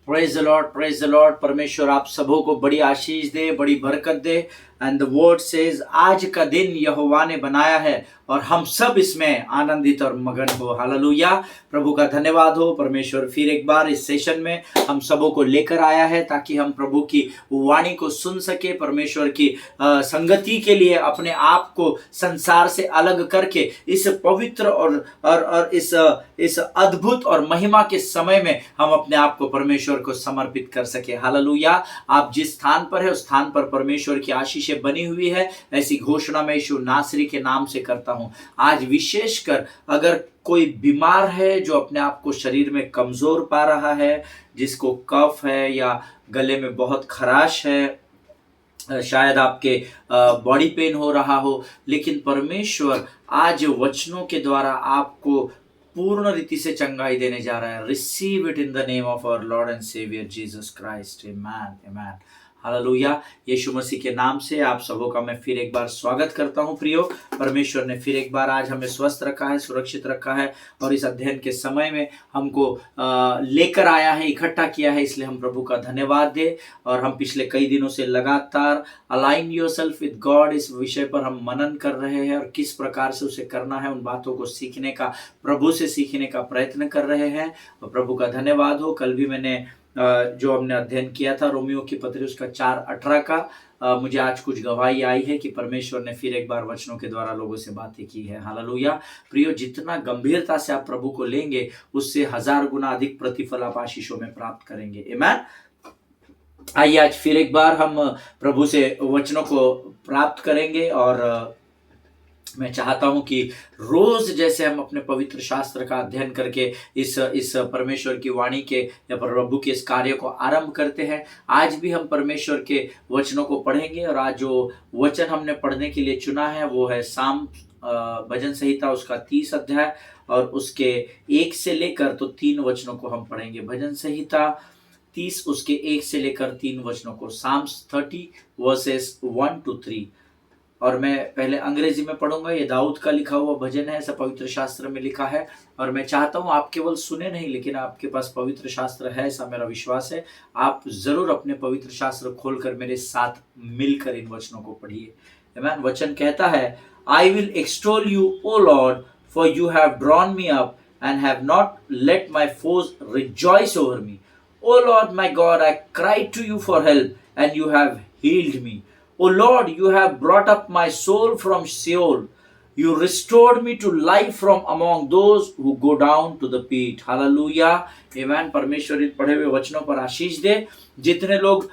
Praise the Lord. परमेश्वर आप सबों को बड़ी आशीष दे, बड़ी बरकत दे। एंड द वर्ड सेज, आज का दिन यहोवा ने बनाया है और हम सब इसमें आनंदित और मगन हो। हालेलुया। प्रभु का धन्यवाद हो। परमेश्वर फिर एक बार इस सेशन में हम सबों को लेकर आया है ताकि हम प्रभु की वाणी को सुन सके। परमेश्वर की संगति के लिए अपने आप को संसार से अलग करके इस पवित्र और इस अद्भुत और महिमा के समय में हम अपने आप को परमेश्वर को समर्पित कर सके। हालेलुया। आप जिस स्थान पर है उस स्थान पर परमेश्वर की आशीषें बनी हुई है, ऐसी घोषणा मैं यीशु नासरी के नाम से करता हूं। आज विशेषकर अगर कोई बीमार है, जो अपने आप को शरीर में कमजोर पा रहा है, जिसको कफ है या गले में बहुत खराश है, शायद आपके बॉडी पेन हो रहा हो, लेकिन परमेश्वर आज वचनों के द्वारा आपको पूर्ण रीति से चंगाई देने जा रहा है। Receive it in the name of our Lord and saviour Jesus Christ. Amen amen. Hallelujah. यीशु मसीह के नाम से आप सबों का मैं फिर एक बार स्वागत करता हूं। प्रियो, परमेश्वर ने फिर एक बार आज हमें स्वस्थ रखा है, सुरक्षित रखा है और इस अध्ययन के समय में हमको लेकर आया है, इकट्ठा किया है, इसलिए हम प्रभु का धन्यवाद दे। और हम पिछले कई दिनों से लगातार अलाइन योरसेल्फ विद गॉड इस विषय पर हम मनन कर रहे हैं और किस प्रकार से उसे करना है, उन बातों को सीखने का, प्रभु से सीखने का प्रयत्न कर रहे हैं। और प्रभु का धन्यवाद हो। कल भी मैंने जो हमने अध्ययन किया था रोमियो की पत्री उसका 4:18 का, मुझे आज कुछ गवाही आई है कि परमेश्वर ने फिर एक बार वचनों के द्वारा लोगों से बातें की है। हालेलुया। प्रियो, जितना गंभीरता से आप प्रभु को लेंगे उससे 1000 गुना अधिक प्रतिफल आप आशीषों में प्राप्त करेंगे। आमीन। आइए आज फिर एक बार हम प्रभु से वचनों को प्राप्त करेंगे और मैं चाहता हूं कि रोज जैसे हम अपने पवित्र शास्त्र का अध्ययन करके इस परमेश्वर की वाणी के या प्रभु के इस कार्य को आरंभ करते हैं, आज भी हम परमेश्वर के वचनों को पढ़ेंगे। और आज जो वचन हमने पढ़ने के लिए चुना है वो है साम भजन संहिता उसका 30 अध्याय और उसके 1 से लेकर तो 3 वचनों को हम पढ़ेंगे। भजन संहिता 30 उसके 1 से लेकर 3 वचनों को, साम्स 30 वर्सेस 1 to 3। और मैं पहले अंग्रेजी में पढ़ूंगा। ये दाऊद का लिखा हुआ भजन है, ऐसा पवित्र शास्त्र में लिखा है। और मैं चाहता हूं आप केवल सुने नहीं, लेकिन आपके पास पवित्र शास्त्र है, ऐसा मेरा विश्वास है। आप जरूर अपने पवित्र शास्त्र खोलकर मेरे साथ मिलकर इन वचनों को पढ़िए। आमीन। वचन कहता है, I will extol you O Lord, for you have drawn me up and have not let my foes rejoice over me. O Lord my God, I cried to you for help and you have healed me. O Lord, you have brought up my soul from Sheol. You restored me to life from among those who go down to the pit. Hallelujah. Amen. परमेश्वर इन पढ़े हुए वचनों पर आशीष दे। जितने लोग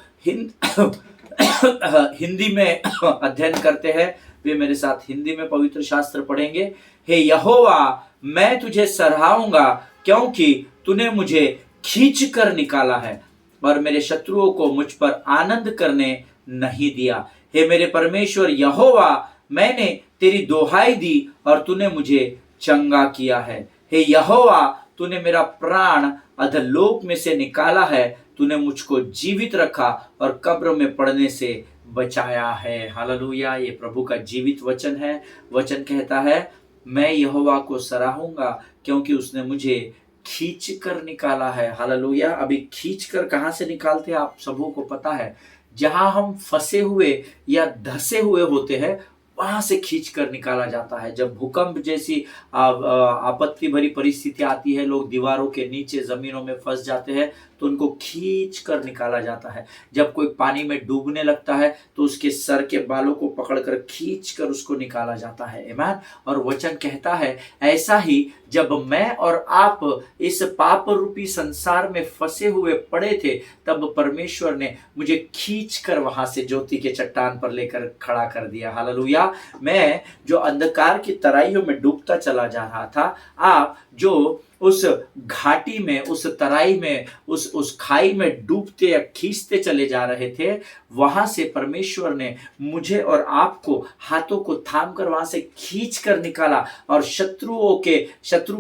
हिंदी में अध्ययन करते हैं वे मेरे साथ हिंदी में पवित्र शास्त्र पढ़ेंगे। हे यहोवा, मैं तुझे सराहूंगा क्योंकि तूने मुझे खींच कर निकाला है और मेरे शत्रुओं को मुझ पर आनंद करने नहीं दिया। हे मेरे परमेश्वर यहोवा, मैंने तेरी दोहाई दी और तूने मुझे चंगा किया है। हे यहोवा, तूने मेरा प्राण अधोलोक में से निकाला है। तूने मुझको जीवित रखा और कब्र में पड़ने से बचाया है। हालेलुया। ये प्रभु का जीवित वचन है। वचन कहता है, मैं यहोवा को सराहूंगा क्योंकि उसने मुझे खींच कर निकाला है। हालेलुया। अभी खींच कर कहां से निकालते हैं आप सबों को पता है। जहां हम फंसे हुए या धसे हुए होते हैं वहां से खींच कर निकाला जाता है। जब भूकंप जैसी आपत्ति भरी परिस्थिति आती है, लोग दीवारों के नीचे जमीनों में फंस जाते हैं तो उनको खींच कर निकाला जाता है। जब कोई पानी में डूबने लगता है तो उसके सर के बालों को पकड़कर खींच कर उसको निकाला जाता है। आमीन। और वचन कहता है ऐसा ही जब मैं और आप इस पाप रूपी संसार में फंसे हुए पड़े थे, तब परमेश्वर ने मुझे खींच कर वहां से ज्योति के चट्टान पर लेकर खड़ा कर दिया। हालेलुया। मैं जो अंधकार की तराइयों में डूबता चला जा रहा था, आप जो उस घाटी में, उस तराई में, उस खाई में डूबते या खींचते चले जा रहे थे, वहां से परमेश्वर ने मुझे और आपको हाथों को थाम कर वहां से खींच कर निकाला और शत्रु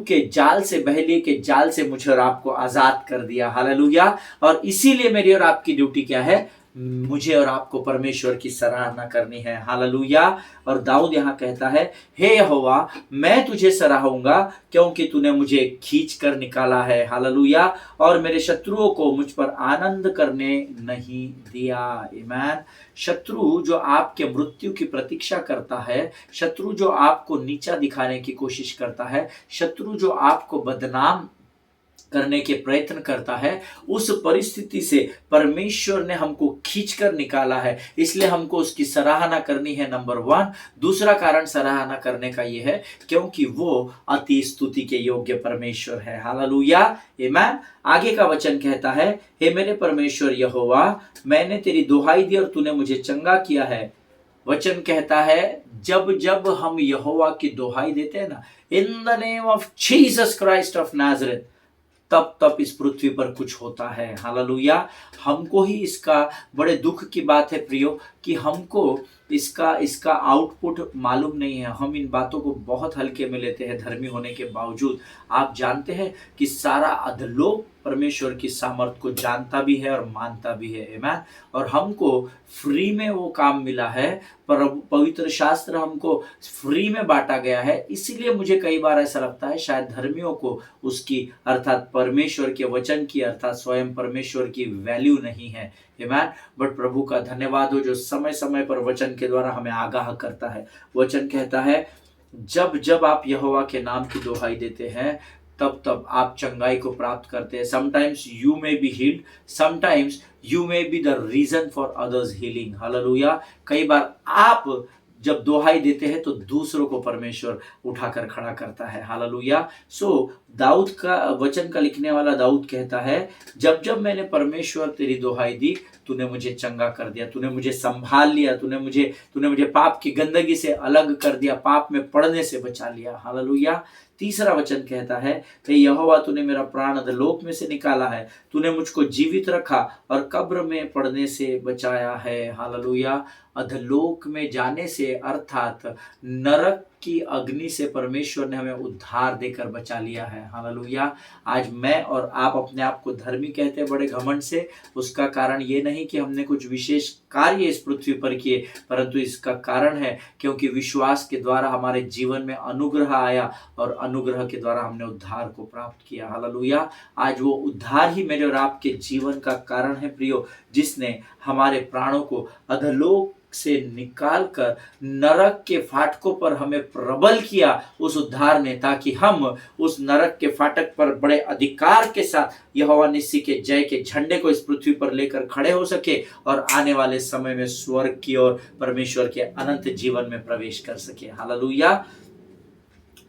के जाल से, बहेलिए के जाल से मुझे और आपको आजाद कर दिया। हालेलुया। और इसीलिए मेरी और आपकी ड्यूटी क्या है? मुझे और आपको परमेश्वर की सराहना करनी है। हालेलुया। और दाऊद यहाँ कहता है, हे यहोवा, मैं तुझे सराहूंगा क्योंकि तूने मुझे खींच कर निकाला है। हालेलुया। और मेरे शत्रुओं को मुझ पर आनंद करने नहीं दिया। आमीन। शत्रु जो आपके मृत्यु की प्रतीक्षा करता है, शत्रु जो आपको नीचा दिखाने की कोशिश करता है, शत्रु जो आपको बदनाम करने के प्रयत्न करता है, उस परिस्थिति से परमेश्वर ने हमको खींचकर निकाला है, इसलिए हमको उसकी सराहना करनी है। नंबर 1। दूसरा कारण सराहना करने का यह है क्योंकि वो अति स्तुति के योग्य परमेश्वर है। हालेलुया। आमीन। आगे का वचन कहता है, हे मेरे परमेश्वर यहोवा, मैंने तेरी दुहाई दी और तूने मुझे चंगा किया है। वचन कहता है, जब जब हम यहोवा की दुहाई देते हैं ना, इन the name of Jesus Christ of Nazareth, तब तब इस पृथ्वी पर कुछ होता है। हालेलुया। हमको ही इसका बड़े दुख की बात है प्रियो कि हमको इसका आउटपुट मालूम नहीं है। हम इन बातों को बहुत हल्के में लेते हैं धर्मी होने के बावजूद। आप जानते हैं कि सारा अधलोक परमेश्वर की सामर्थ को जानता भी है और मानता भी है। आमीन। और हमको फ्री में वो काम मिला है, पर पवित्र शास्त्र हमको फ्री में बांटा गया है। इसीलिए मुझे कई बार ऐसा लगता है शायद धर्मियों को उसकी अर्थात परमेश्वर के वचन की अर्थात स्वयं परमेश्वर की वैल्यू नहीं है। आमीन। बट प्रभु का धन्यवाद हो जो समय समय पर वचन के द्वारा हमें आगाह करता है। वचन कहता है, जब जब आप यहोवा के नाम की दुहाई देते हैं, तब तब आप चंगाई को प्राप्त करते हैं। Sometimes you may be healed, sometimes you may be the reason for others healing. Hallelujah. कई बार आप जब दुहाई देते हैं तो दूसरों को परमेश्वर उठाकर खड़ा करता है। हालेलुया। सो दाऊद का वचन का लिखने वाला दाऊद कहता है, जब जब मैंने परमेश्वर तेरी दुहाई दी, तूने मुझे चंगा कर दिया, तूने मुझे संभाल लिया, तूने मुझे पाप की गंदगी से अलग कर दिया, पाप में पड़ने से बचा लिया। हालेलुया। तीसरा वचन कहता है, यहोवा तूने मेरा प्राण अधोलोक में से निकाला है, तूने मुझको जीवित रखा और कब्र में पड़ने से बचाया है। हालेलुया। अधोलोक में जाने से अर्थात नरक की अग्नि से परमेश्वर ने हमें उद्धार देकर बचा लिया है। हालेलुया। आज मैं और आप अपने आप को धर्मी कहते हैं बड़े घमंड से। उसका कारण ये नहीं कि हमने कुछ विशेष कार्य इस पृथ्वी पर किए, परंतु इसका कारण है क्योंकि विश्वास के द्वारा हमारे जीवन में अनुग्रह आया और अनुग्रह के द्वारा हमने उद्धार को प्राप्त किया। हालेलुया। आज वो उद्धार ही मेरे और आपके जीवन का कारण है प्रियो, जिसने हमारे प्राणों को अधोलोक से निकालकर नरक के फाटकों पर हमें प्रबल किया उस उद्धार ने, ताकि हम उस नरक के फाटक पर बड़े अधिकार के साथ यहोवा निस्सी के जय के झंडे को इस पृथ्वी पर लेकर खड़े हो सके और आने वाले समय में स्वर्ग की ओर परमेश्वर के अनंत जीवन में प्रवेश कर सके। हालेलुया।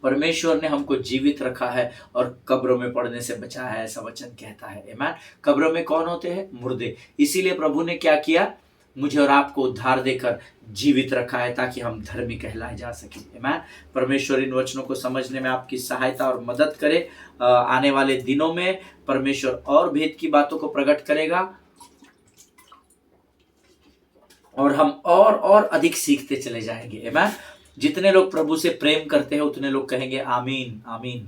परमेश्वर ने हमको जीवित रखा है और कब्रों में पड़ने से बचाया है, ऐसा वचन कहता है। आमीन। कब्रों में कौन होते हैं? मुर्दे। इसीलिए प्रभु ने क्या किया? मुझे और आपको उद्धार देकर जीवित रखा है ताकि हम धर्मी कहलाए जा सके। आमीन। परमेश्वर इन वचनों को समझने में आपकी सहायता और मदद करे। आने वाले दिनों में परमेश्वर और भेद की बातों को प्रकट करेगा और हम और अधिक सीखते चले जाएंगे। आमीन। जितने लोग प्रभु से प्रेम करते हैं उतने लोग कहेंगे आमीन आमीन।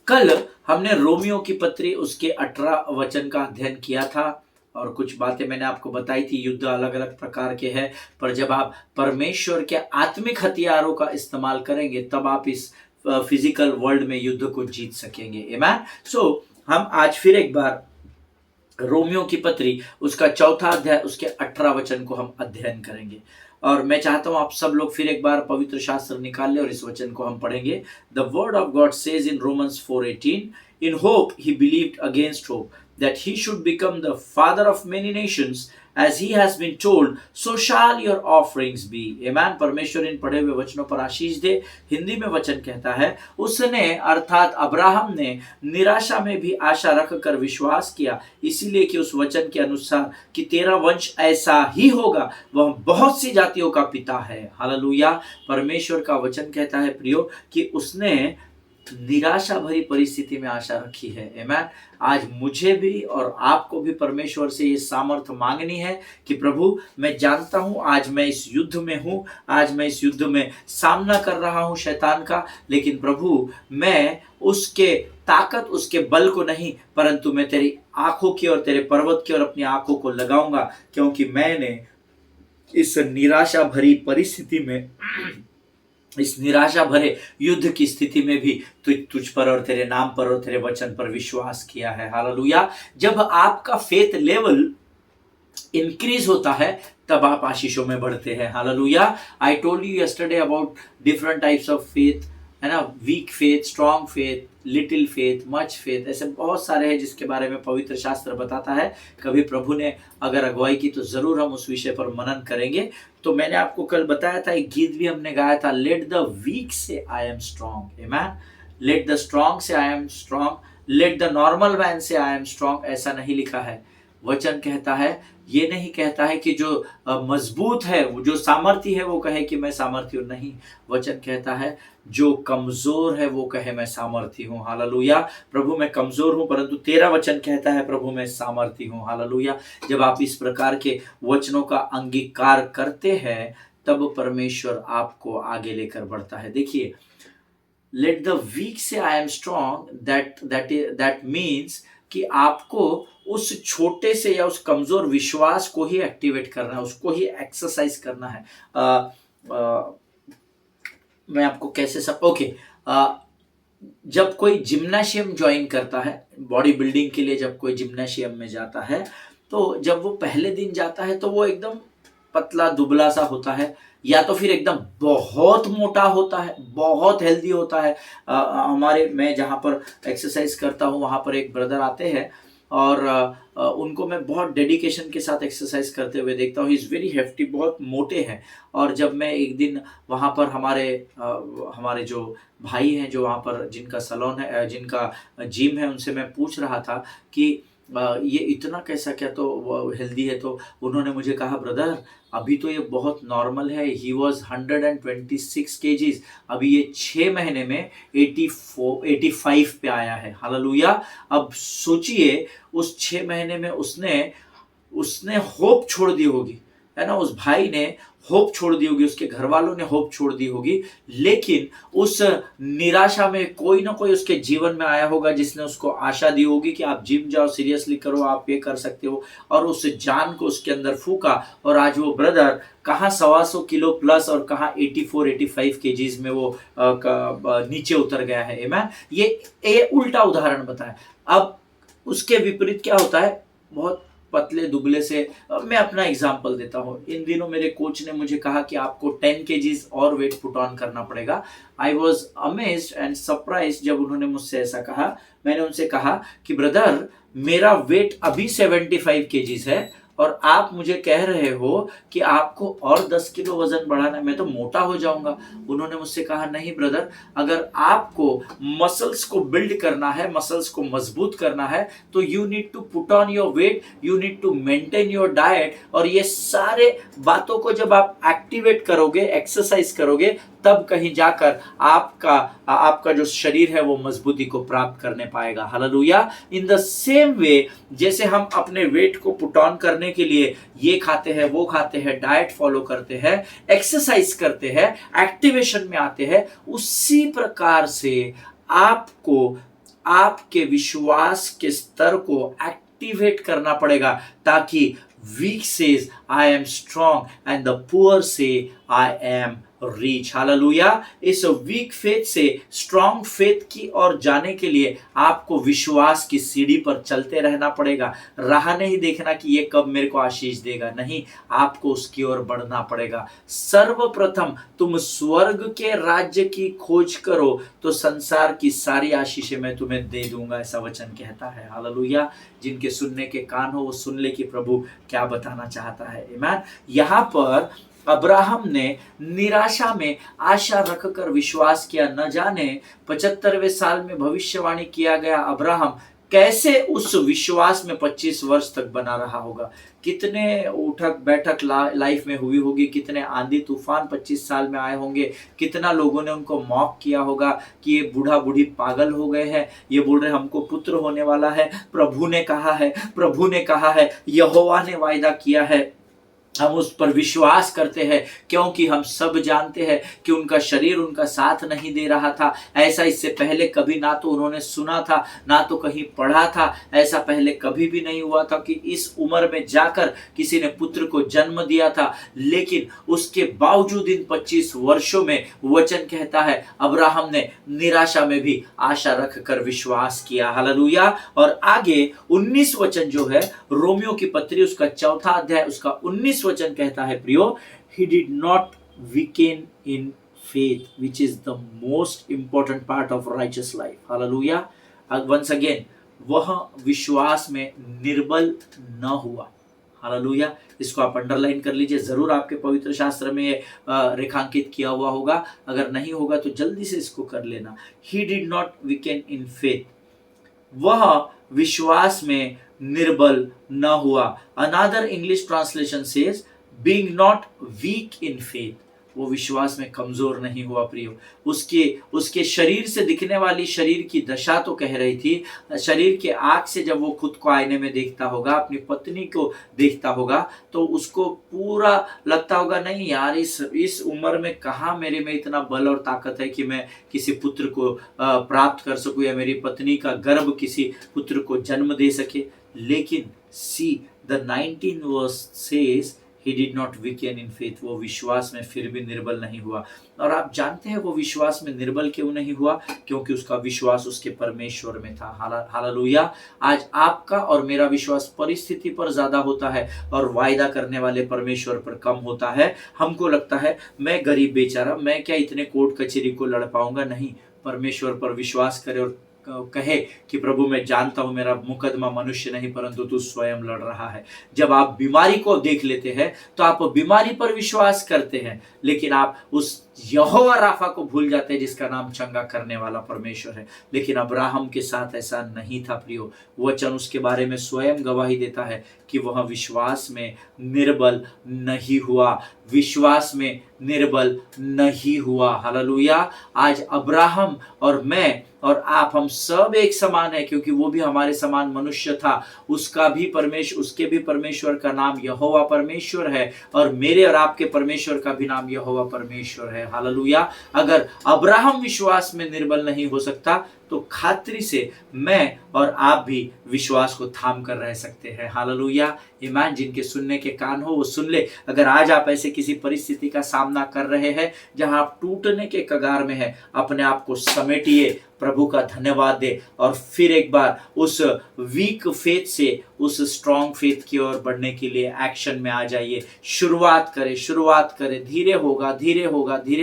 कल हमने रोमियो की पत्री उसके 18 वचन का अध्ययन किया था और कुछ बातें मैंने आपको बताई थी। युद्ध अलग अलग प्रकार के हैं, पर जब आप परमेश्वर के आत्मिक हथियारों का इस्तेमाल करेंगे तब आप इस फिजिकल वर्ल्ड में युद्ध को जीत सकेंगे। आमीन। सो हम आज फिर एक बार रोमियो की पत्री उसका 4था अध्याय उसके 18 वचन को हम अध्ययन करेंगे और मैं चाहता हूं आप सब लोग फिर एक बार पवित्र शास्त्र निकाल ले और इस वचन को हम पढ़ेंगे। The word of God says in Romans 4:18, in hope he believed against hope that he should become the father of many nations, as he has been told, so shall your offerings be. Amen. परमेश्वर इन पढ़े हुए वचनों पर आशीष दे। हिंदी में वचन कहता है, उसने अर्थात अब्राहम ने निराशा में भी आशा रखकर विश्वास किया, इसीलिए कि उस वचन के अनुसार कि तेरा वंश ऐसा ही होगा, वह बहुत सी जातियों का पिता है। हालेलुया। परमेश्वर का वचन कहता है प्रियो कि उसने निराशा भरी परिस्थिति में आशा रखी है। आमीन। आज मुझे भी और आपको भी परमेश्वर से ये सामर्थ मांगनी है कि प्रभु मैं जानता हूँ आज मैं इस युद्ध में हूँ, आज मैं इस युद्ध में सामना कर रहा हूँ शैतान का, लेकिन प्रभु मैं उसके ताकत, उसके बल को नहीं, परंतु मैं तेरी आंखों की और तेरे पर्वत की और अपनी आंखों को लगाऊंगा, क्योंकि मैंने इस निराशा भरी परिस्थिति में, इस निराशा भरे युद्ध की स्थिति में भी तुझ पर और तेरे नाम पर और तेरे वचन पर विश्वास किया है। हालेलुया। जब आपका फेथ लेवल इंक्रीज होता है तब आप आशीषों में बढ़ते हैं। Hallelujah. I told you yesterday about different types of faith, है ना, weak faith, strong faith, little faith, much faith, ऐसे बहुत सारे हैं जिसके बारे में पवित्र शास्त्र बताता है। कभी प्रभु ने अगर अगुवाई की तो जरूर हम उस विषय पर मनन करेंगे। तो मैंने आपको कल बताया था, एक गीत भी हमने गाया था, late the weak say I am strong, amen. Let the strong say I am strong, let the normal man say I am strong, ऐसा नहीं लिखा है। वचन कहता है, ये नहीं कहता है कि जो मजबूत है, जो सामर्थी है वो कहे कि मैं सामर्थी हूं, नहीं। वचन कहता है जो कमजोर है वो कहे मैं सामर्थी हूं। हालेलुया। प्रभु मैं कमजोर हूं, परंतु तेरा वचन कहता है प्रभु मैं सामर्थी हूं। हालेलुया। जब आप इस प्रकार के वचनों का अंगीकार करते हैं तब परमेश्वर आपको आगे लेकर बढ़ता है। देखिए, late the weak say I am strong, that means कि आपको उस छोटे से या उस कमजोर विश्वास को ही एक्टिवेट करना है, उसको ही एक्सरसाइज करना है। मैं आपको कैसे सब ओके जब कोई जिम्नाशियम ज्वाइन करता है, बॉडी बिल्डिंग के लिए जब कोई जिम्नाशियम में जाता है, तो जब वो पहले दिन जाता है तो वो एकदम पतला दुबला सा होता है, या तो फिर एकदम बहुत मोटा होता है, बहुत हेल्दी होता है। मैं जहाँ पर एक्सरसाइज करता हूँ वहाँ पर एक ब्रदर आते हैं और उनको मैं बहुत डेडिकेशन के साथ एक्सरसाइज करते हुए देखता हूँ। ही इज़ वेरी हेफ्टी, बहुत मोटे हैं। और जब मैं एक दिन वहाँ पर हमारे जो भाई हैं, जो वहाँ पर जिनका सैलून है, जिनका जिम है, उनसे मैं पूछ रहा था कि ये इतना कैसा, क्या तो वो हेल्दी है? तो उन्होंने मुझे कहा, ब्रदर अभी तो ये बहुत नॉर्मल है। ही वॉज 126 केजीज, अभी ये 6 महीने में 85 पे आया है। हालेलुया। अब सोचिए, उस 6 महीने में उसने होप छोड़ दी होगी, है ना, उस भाई ने होप छोड़ दी होगी, उसके घर वालों ने होप छोड़ दी होगी, लेकिन उस निराशा में कोई ना कोई उसके जीवन में आया होगा जिसने उसको आशा दी होगी कि आप जिम जाओ, सीरियसली करो, आप ये कर सकते हो, और उस जान को उसके अंदर फूका, और आज वो ब्रदर कहाँ 125 किलो प्लस और कहाँ 84-85 केजीज में वो नीचे उतर गया है। आमेन। ये उल्टा उदाहरण बताया। अब उसके विपरीत क्या होता है, बहुत पतले दुबले से। मैं अपना एग्जांपल देता हूँ। इन दिनों मेरे कोच ने मुझे कहा कि आपको 10 केजीज और वेट पुट ऑन करना पड़ेगा। I was amazed and surprised जब उन्होंने मुझसे ऐसा कहा। मैंने उनसे कहा कि ब्रदर, मेरा वेट अभी 75 केजीज है और आप मुझे कह रहे हो कि आपको और 10 किलो वजन बढ़ाना है, मैं तो मोटा हो जाऊंगा। उन्होंने मुझसे कहा, नहीं ब्रदर, अगर आपको मसल्स को बिल्ड करना है, मसल्स को मजबूत करना है, तो you need to put on your weight, you need to maintain your diet, और ये सारे बातों को जब आप एक्टिवेट करोगे, एक्सरसाइज करोगे, तब कहीं जाकर आपका जो शरीर है वो मजबूती को प्राप्त करने पाएगा। Hallelujah. In the same way, जैसे हम अपने वेट को पुट ऑन करने के लिए ये खाते हैं, वो खाते हैं, डाइट फॉलो करते हैं, एक्सरसाइज करते हैं, एक्टिवेशन में आते हैं, उसी प्रकार से आपको आपके विश्वास के स्तर को एक्टिवेट करना पड़ेगा, ताकि weak says I am strong and the poor say I am rich. Hallelujah. इस वीक फेथ से स्ट्रॉन्ग फेथ की ओर जाने के लिए आपको विश्वास की सीढ़ी पर चलते रहना पड़ेगा। राह नहीं देखना कि ये कब मेरे को आशीष देगा, नहीं, आपको उसकी ओर बढ़ना पड़ेगा। सर्वप्रथम तुम स्वर्ग के राज्य की खोज करो तो संसार की सारी आशीषें मैं तुम्हें दे दूंगा, ऐसा वचन कहता है। हालेलुया। जिनके सुनने के कान हो वो सुन ले कि प्रभु क्या बताना चाहता है। आमीन। यहाँ पर अब्राहम ने निराशा में आशा रखकर विश्वास किया। न जाने 75वें साल में भविष्यवाणी किया गया अब्राहम कैसे उस विश्वास में 25 वर्ष तक बना रहा होगा। कितने उठक बैठक लाइफ में हुई होगी, कितने आंधी तूफान 25 साल में आए होंगे, कितना लोगों ने उनको मॉक किया होगा कि ये बूढ़ा बूढ़ी पागल हो गए हैं, ये बोल रहे हमको पुत्र होने वाला है, प्रभु ने कहा है, प्रभु ने कहा है, यहोवा ने वायदा किया है। हम उस पर विश्वास करते हैं, क्योंकि हम सब जानते हैं कि उनका शरीर उनका साथ नहीं दे रहा था। ऐसा इससे पहले कभी ना तो उन्होंने सुना था, ना तो कहीं पढ़ा था। ऐसा पहले कभी भी नहीं हुआ था कि इस उम्र में जाकर किसी ने पुत्र को जन्म दिया था। लेकिन उसके बावजूद इन 25 वर्षों में वचन कहता है अब्राहम ने निराशा में भी आशा रखकर विश्वास किया। हालेलुया। और आगे 19 वचन जो है, रोमियो की पत्री उसका 4था अध्याय उसका 19 वचन कहता है प्रियो, he did not weaken in faith, which is the most important part of righteous life. Hallelujah. Once again, वह विश्वास में निर्बल न हुआ। हालेलुया। इसको आप अंडरलाइन कर लीजिए, जरूर आपके पवित्र शास्त्र में रेखांकित किया हुआ होगा। अगर नहीं होगा तो जल्दी से इसको कर लेना। He did not weaken in faith. वह विश्वास में निर्बल न हुआ। Another English translation says being not weak in faith. वो विश्वास में कमजोर नहीं हुआ प्रियो। उसके शरीर से दिखने वाली शरीर की दशा तो कह रही थी, शरीर के आंख से जब वो खुद को आईने में देखता होगा, अपनी पत्नी को देखता होगा, तो उसको पूरा लगता होगा नहीं यार, इस उम्र में कहाँ मेरे में इतना बल और ताकत है कि मैं किसी पुत्र को प्राप्त कर सकूं, या मेरी पत्नी का गर्भ किसी पुत्र को जन्म दे सके। लेकिन see the 19 verse says he did not weaken in faith. वो विश्वास में फिर भी निर्बल नहीं हुआ। और आप जानते हैं वो विश्वास में निर्बल क्यों नहीं हुआ? क्योंकि उसका विश्वास उसके परमेश्वर में था। हालेलुया। आज आपका और मेरा विश्वास परिस्थिति पर ज्यादा होता है और वायदा करने वाले परमेश्वर पर कम होता है। हमको लगता है मैं गरीब बेचारा, मैं क्या इतने कोर्ट कचहरी को लड़ पाऊंगा? नहीं, परमेश्वर पर विश्वास करे और कहे कि प्रभु मैं जानता हूं मेरा मुकदमा मनुष्य नहीं परंतु तू स्वयं लड़ रहा है। जब आप बीमारी को देख लेते हैं तो आप बीमारी पर विश्वास करते हैं, लेकिन आप उस यहोवा राफा को भूल जाते हैं जिसका नाम चंगा करने वाला परमेश्वर है। लेकिन अब्राहम के साथ ऐसा नहीं था प्रियो। वचन उसके बारे में स्वयं गवाही देता है कि वह विश्वास में निर्बल नहीं हुआ, विश्वास में निर्बल नहीं हुआ। हालेलुया। आज अब्राहम और मैं और आप, हम सब एक समान है, क्योंकि वो भी हमारे समान मनुष्य था। उसके भी परमेश्वर का नाम यहोवा परमेश्वर है, और मेरे और आपके परमेश्वर का भी नाम यहोवा परमेश्वर है। हालेलुया। अगर अब्राहम विश्वास में निर्बल नहीं हो सकता तो खातिर से मैं और आप भी विश्वास को थाम कर रह सकते हैं। हालेलुया। ईमान। जिनके सुनने के कान हो वो सुन ले। अगर आज आप ऐसे किसी परिस्थिति का सामना कर रहे हैं जहां आप टूटने के कगार में हैं, अपने आप को समेटिए, प्रभु का धन्यवाद दे, और फिर एक बार उस वीक फेथ से उस स्ट्रॉन्ग फेथ की ओर बढ़ने के लिए एक्शन में आ जाइए। शुरुआत करें। धीरे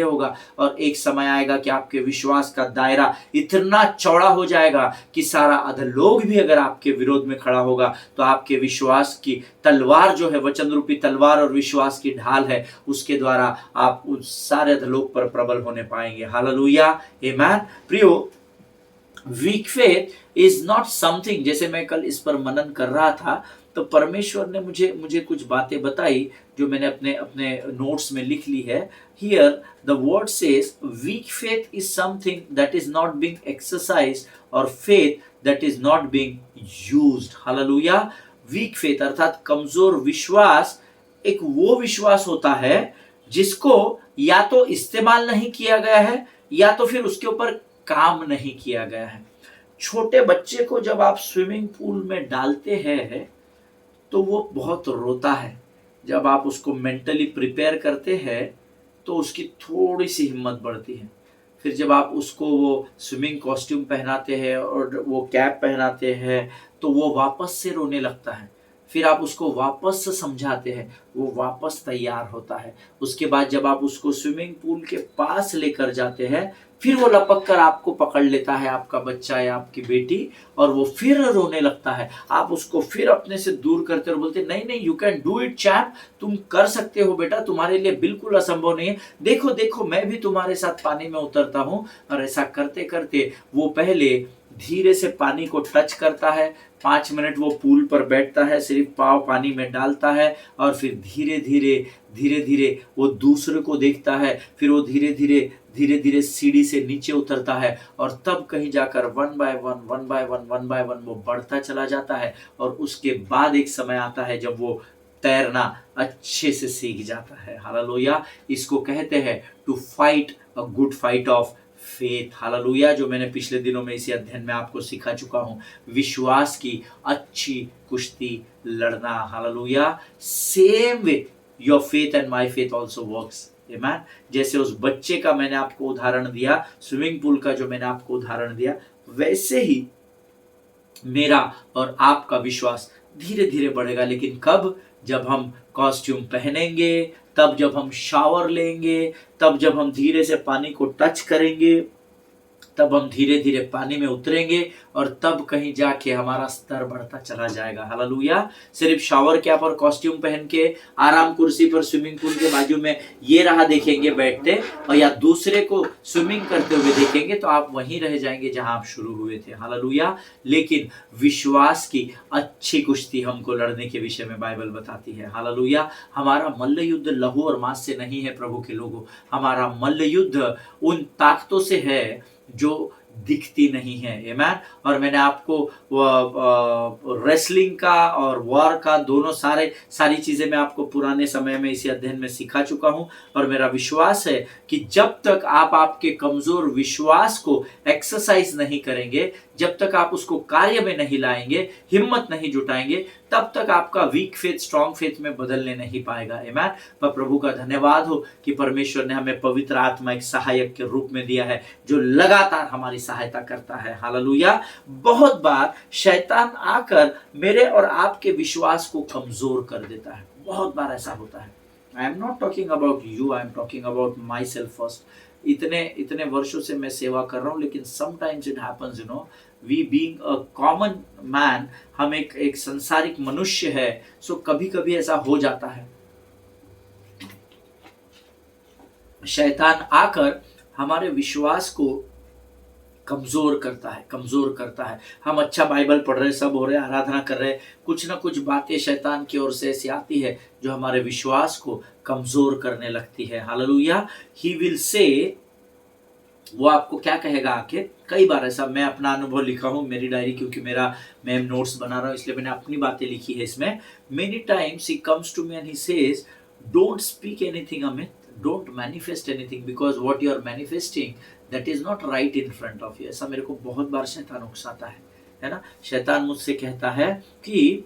होगा, और एक समय आएगा कि आपके विश्वास का दायरा इतना चौड़ा हो जाएगा कि सारा अधलोक भी अगर आपके विरोध में खड़ा होगा तो आपके विश्वास की तलवार जो है, वचन रूपी तलवार और विश्वास की ढाल है, उसके द्वारा आप उस सारे अधलोक पर प्रबल होने पाएंगे। हालेलुया। आमीन। प्रियो, weak faith is not something, जैसे मैं कल इस पर मनन कर रहा था तो परमेश्वर ने मुझे कुछ बातें बताई जो मैंने अपने नोट्स में लिख ली है। Here the word says weak faith is something that is not being exercised और faith that is not being used. Hallelujah. Weak faith अर्थात कमजोर विश्वास एक वो विश्वास होता है जिसको या तो इस्तेमाल नहीं किया गया है या तो फिर उसके ऊपर काम नहीं किया गया है। छोटे बच्चे को जब आप स्विमिंग पूल में डालते हैं तो वो बहुत रोता है। जब आप उसको मेंटली प्रिपेयर करते हैं तो उसकी थोड़ी सी हिम्मत बढ़ती है। फिर जब आप उसको वो स्विमिंग कॉस्ट्यूम पहनाते हैं और वो कैप पहनाते हैं तो वो वापस से रोने लगता है। फिर आप उसको वापस से समझाते हैं, वो वापस तैयार होता है। उसके बाद जब आप उसको स्विमिंग पूल के पास लेकर जाते हैं फिर वो लपक कर आपको पकड़ लेता है, आपका बच्चा या आपकी बेटी, और वो फिर रोने लगता है। आप उसको फिर अपने से दूर करते और बोलते नहीं you can do it chap, तुम कर सकते हो बेटा, तुम्हारे लिए बिल्कुल असंभव नहीं है। देखो मैं भी तुम्हारे साथ पानी में उतरता हूँ। और ऐसा करते करते वो पहले धीरे से पानी को टच करता है, 5 मिनट वो पूल पर बैठता है, सिर्फ पाँव पानी में डालता है, और फिर धीरे धीरे वो दूसरे को देखता है। फिर वो धीरे धीरे सीढ़ी से नीचे उतरता है, और तब कहीं जाकर वन बाय वन वो बढ़ता चला जाता है। और उसके बाद एक समय आता है जब वो तैरना अच्छे से सीख जाता है। हालेलुया। इसको कहते हैं to fight a good fight of faith. Hallelujah. जो मैंने पिछले दिनों में इसी अध्ययन में आपको सिखा चुका हूँ, विश्वास की अच्छी कुश्ती लड़ना। Hallelujah. Same way your faith and my faith also works. Amen. जैसे उस बच्चे का मैंने आपको उदाहरण दिया, स्विमिंग पूल का जो मैंने आपको उदाहरण दिया, वैसे ही मेरा और आपका विश्वास धीरे धीरे बढ़ेगा। लेकिन कब? जब हम कॉस्ट्यूम पहनेंगे, तब जब हम शावर लेंगे, तब जब हम धीरे से पानी को टच करेंगे, तब हम धीरे धीरे पानी में उतरेंगे और तब कहीं जाके हमारा स्तर बढ़ता चला जाएगा। हालेलुया। सिर्फ शावर कैप और कॉस्ट्यूम पहन के आराम कुर्सी पर स्विमिंग पूल के बाजू में ये रहा देखेंगे बैठते, और या दूसरे को स्विमिंग करते हुए देखेंगे, तो आप वहीं रह जाएंगे जहां आप शुरू हुए थे। हालेलुया। लेकिन विश्वास की अच्छी कुश्ती हमको लड़ने के विषय में बाइबल बताती है। हालेलुया। हमारा मल्ल युद्ध लहू और मांस से नहीं है प्रभु के लोगों, हमारा मल्ल युद्ध उन ताकतों से है जो दिखती नहीं है। आमेन। और मैंने आपको रेसलिंग का और वॉर का दोनों सारी चीजें मैं आपको पुराने समय में इसी अध्ययन में सिखा चुका हूं। और मेरा विश्वास है कि जब तक आप आपके कमजोर विश्वास को एक्सरसाइज नहीं करेंगे, जब तक आप उसको कार्य में नहीं लाएंगे, हिम्मत नहीं जुटाएंगे, तब तक आपका वीक फेथ स्ट्रॉन्ग फेथ में बदलने नहीं पाएगा। आमेन। पर प्रभु का धन्यवाद हो कि परमेश्वर ने हमें पवित्र आत्मा एक सहायक के रूप में दिया है, जो लगातार हमारी सहायता करता है। हालेलुया। बहुत बार शैतान आकर मेरे और आपके विश्वास को कमजोर कर देता है। बहुत बार ऐसा होता है। I am not talking about you, I am talking about myself first. इतने वर्षों से मैं सेवा कर रहा हूं, लेकिन sometimes it happens, you know, we being a common man, हम एक संसारिक मनुष्य है, सो कभी कभी ऐसा हो जाता है। शैतान आकर हमारे विश्वास को कमजोर करता है। हम अच्छा बाइबल पढ़ रहे, सब हो रहे, आराधना कर रहे, कुछ ना कुछ बातें शैतान की ओर से ऐसी आती है जो हमारे विश्वास को कमजोर करने लगती है। हालेलुया। ही विल से, वो आपको क्या कहेगा आके, कई बार ऐसा, मैं अपना अनुभव लिखा हूँ मेरी डायरी, क्योंकि मैं नोट्स बना रहा हूँ इसलिए मैंने अपनी बातें लिखी है इसमें। Many times he comes to me and he says, don't speak anything Amit, don't manifest anything, because what you are manifesting that is not right in front of you. ऐसा मेरे को बहुत बार शैतान उकसाता है ना। शैतान मुझसे कहता है कि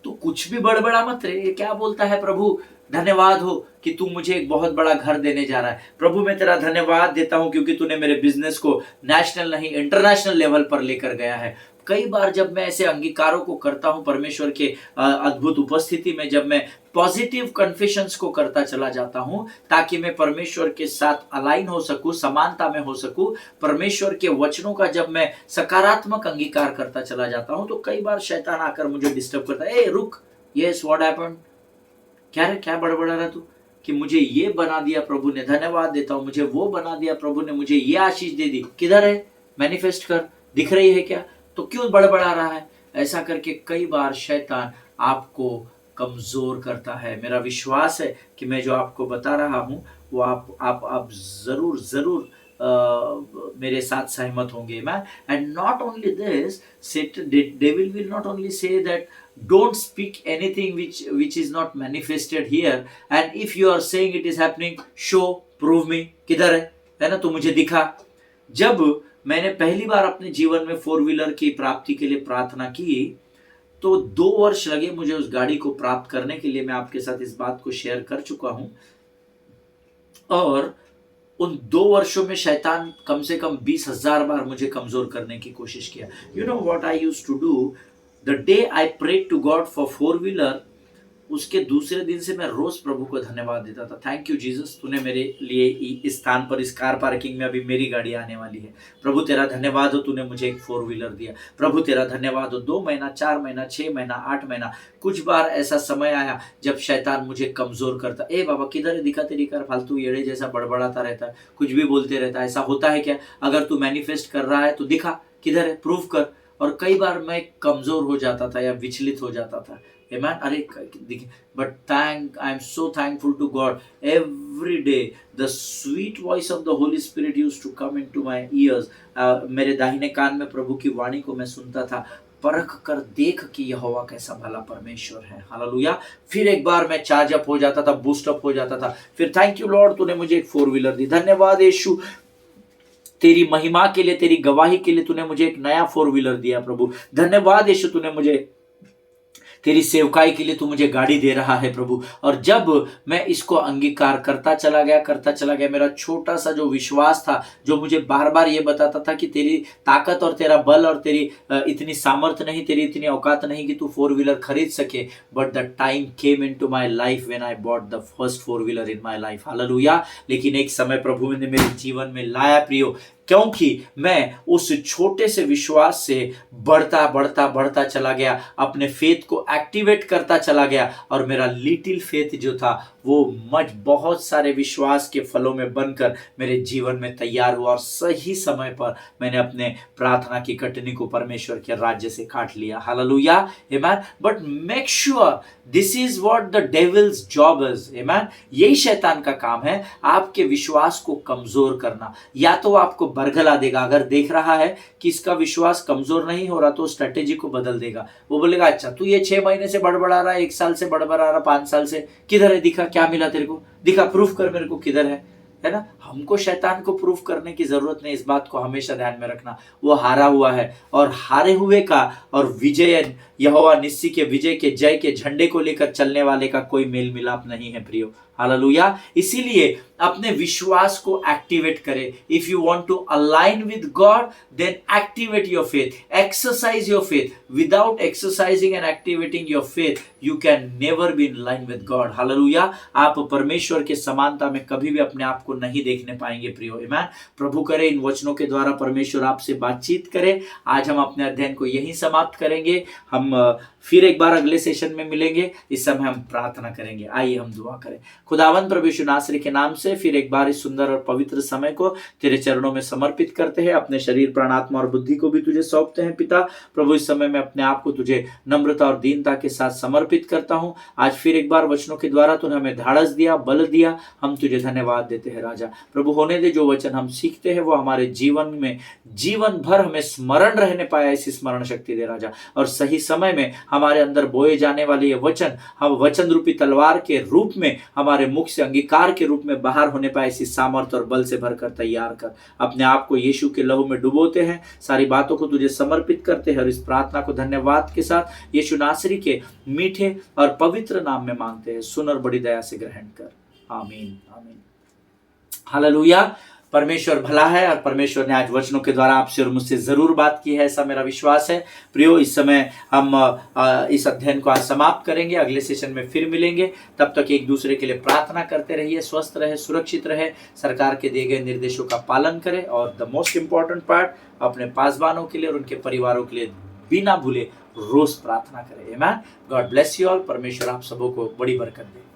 तू कुछ भी बड़बड़ा मत रे। ये क्या बोलता है प्रभु, धन्यवाद हो कि तू मुझे एक बहुत बड़ा घर देने जा रहा है। प्रभु मैं तेरा धन्यवाद देता हूं क्योंकि तूने मेरे बिजनेस को नेशनल नहीं इंटरनेशनल लेवल पर लेकर गया है। कई बार जब मैं ऐसे अंगीकारों को करता हूं परमेश्वर के अद्भुत उपस्थिति में, जब मैं पॉजिटिव कन्फेशंस को करता चला जाता हूं ताकि मैं परमेश्वर के साथ अलाइन हो सकूं, समानता में हो सकूं, परमेश्वर के वचनों का जब मैं सकारात्मक अंगीकार करता चला जाता हूं, तो कई बार शैतान आकर मुझे डिस्टर्ब करता है। ए रुक, यस व्हाट हैपेंड, क्या बड़बड़ा रहा तू, कि मुझे ये बना दिया प्रभु ने, धन्यवाद देता हूं, मुझे वो बना दिया प्रभु ने, मुझे ये आशीष दे दी, किधर है, मैनिफेस्ट कर, दिख रही है क्या, तो क्यों बड़बड़ा रहा है। ऐसा करके कई बार शैतान आपको कमजोर करता है। मेरा विश्वास है कि मैं जो आपको बता रहा हूं वो आप जरूर मेरे साथ सहमत होंगे। मैं, and not only this, devil will not only say that don't speak anything which is not manifested here, and if you are saying it is happening, show, prove me, किधर है ना, तो मुझे दिखा। जब मैंने पहली बार अपने जीवन में 4 व्हीलर की प्राप्ति के लिए प्रार्थना की, तो 2 वर्ष लगे मुझे उस गाड़ी को प्राप्त करने के लिए। मैं आपके साथ इस बात को शेयर कर चुका हूं। और उन 2 वर्षों में शैतान कम से कम 20,000 बार मुझे कमजोर करने की कोशिश किया। You know what I used to do, the day I prayed to God for 4 wheeler, उसके दूसरे दिन से मैं रोज प्रभु को धन्यवाद देता था। थैंक यू जीसस, तूने मेरे लिए इस स्थान पर, इस कार पार्किंग में अभी मेरी गाड़ी आने वाली है। प्रभु तेरा धन्यवाद हो, तूने मुझे एक 4 व्हीलर दिया। प्रभु तेरा धन्यवाद हो। 2 महीना, 4 महीना, 6 महीना, 8 महीना, कुछ बार ऐसा समय आया जब शैतान मुझे कमजोर करता। ए बाबा किधर है, दिखा तेरी कार, फालतू येड़े जैसा बड़बड़ाता रहता है, कुछ भी बोलते रहता है, ऐसा होता है क्या, अगर तू मैनिफेस्ट कर रहा है तो दिखा, किधर है, प्रूव कर। और कई बार मैं कमजोर हो जाता था या विचलित हो जाता था। Amen? अरे देखिए, but I am so thankful to God. Every day, the sweet voice of the Holy Spirit used to come into my ears. मेरे दाहिने कान में प्रभु की वाणी को मैं सुनता था। परख कर देख कि यहोवा कैसा भला परमेश्वर है। हालेलुया। फिर एक बार मैं चार्ज अप हो जाता था, बूस्ट अप हो जाता था। फिर थैंक यू लॉर्ड, तूने मुझे एक 4 व्हीलर दी। धन्यवाद यीशु, तेरी महिमा के लिए, तेरी गवाही के लिए तूने मुझे एक नया 4 व्हीलर दिया प्रभु। धन्यवाद यीशु, तूने मुझे तेरी सेवकाई के लिए तू मुझे गाड़ी दे रहा है प्रभु। और जब मैं इसको अंगीकार करता चला गया, मेरा छोटा सा जो विश्वास था, जो मुझे बार बार ये बताता था कि तेरी ताकत और तेरा बल और तेरी इतनी सामर्थ्य नहीं, तेरी इतनी औकात नहीं कि तू 4 व्हीलर खरीद सके, but the time came into my life when I bought the first 4 wheeler in my life. Hallelujah. लेकिन एक समय प्रभु ने मेरे जीवन में लाया प्रियो, क्योंकि मैं उस छोटे से विश्वास से बढ़ता चला गया, अपने फेथ को एक्टिवेट करता चला गया, और मेरा लिटिल फेथ जो था वो बहुत सारे विश्वास के फलों में बनकर मेरे जीवन में तैयार हुआ। और सही समय पर मैंने अपने प्रार्थना की कटनी को परमेश्वर के राज्य से काट लिया। Hallelujah, amen. But make sure this is what the devil's job is, amen. यही शैतान का काम है, आपके विश्वास को कमजोर करना। या तो आपको बरगला देगा, अगर देख रहा है कि इसका विश्वास कमजोर नहीं हो रहा तो स्ट्रेटेजी को बदल देगा। वो बोलेगा अच्छा तू ये 6 महीने से बड़बड़ा रहा है, 1 साल से बड़बड़ा रहा, 5 साल से, किधर है, दिखा क्या मिला तेरे को, दिखा, प्रूफ कर मेरे को किधर है ना। हमको शैतान को प्रूफ करने की जरूरत नहीं, इस बात को हमेशा ध्यान में रखना। वो हारा हुआ है, और हारे हुए का और विजय, यहोवा निस्सी के विजय के, जय के झंडे को लेकर चलने वाले का कोई मेल मिलाप नहीं है प्रियो। हालेलुया। इसीलिए अपने विश्वास को एक्टिवेट करें। If you want to align with God, then activate your faith, exercise your faith. Without exercising and activating your faith, you can never be in line with God. Hallelujah. आप परमेश्वर के समानता में कभी भी अपने आप को नहीं देखने पाएंगे प्रियो, आमेन। प्रभु करे इन वचनों के द्वारा परमेश्वर आपसे बातचीत करे। आज हम अपने अध्ययन को यहीं समाप्त करेंगे। हम फिर एक बार अगले सेशन में मिलेंगे। इस समय हम प्रार्थना करेंगे। आइए हम दुआ करें। खुदावंद प्रभु यीशु नासरी के नाम से फिर एक बार इस सुंदर और पवित्र समय को तेरे चरणों में समर्पित करते हैं। अपने शरीर, प्राण, आत्मा और बुद्धि को भी तुझे सौंपते हैं पिता। प्रभु इस समय में अपने आप को तुझे नम्रता और दीनता के साथ समर्पित करता हूं। आज फिर एक बार वचनों के द्वारा तूने हमें धाड़स दिया, बल दिया, हम तुझे धन्यवाद देते हैं राजा। प्रभु होने दे जो वचन हम सीखते हैं वो हमारे जीवन में जीवन भर हमें स्मरण रहने पाया, ऐसी स्मरण शक्ति दे राजा। और सही समय में हमारे अंदर बोए जाने वाले ये वचन, हम वचन रूपी तलवार के रूप में हमारे मुख से अंगीकार के रूप में बाहर होने पाए, इसी सामर्थ और बल से भरकर तैयार कर। अपने आप को यीशु के लहू में डुबोते हैं, सारी बातों को तुझे समर्पित करते हैं, और इस प्रार्थना को धन्यवाद के साथ यीशु नासरी के मीठे और पवित्र नाम में मांगते हैं। सुन और बड़ी दया से ग्रहण कर। आमीन, आमीन। हालेलुया। परमेश्वर भला है, और परमेश्वर ने आज वचनों के द्वारा आपसे और मुझसे जरूर बात की है, ऐसा मेरा विश्वास है। प्रियो, इस समय हम इस अध्ययन को आज समाप्त करेंगे। अगले सेशन में फिर मिलेंगे। तब तक एक दूसरे के लिए प्रार्थना करते रहिए। स्वस्थ रहे, सुरक्षित रहे, सरकार के दिए गए निर्देशों का पालन करें, और द मोस्ट इंपॉर्टेंट पार्ट, अपने पासवानों के लिए और उनके परिवारों के लिए बिना भूले रोज प्रार्थना करें। आमीन। God bless you all. परमेश्वर आप सबों को बड़ी बरकत दे।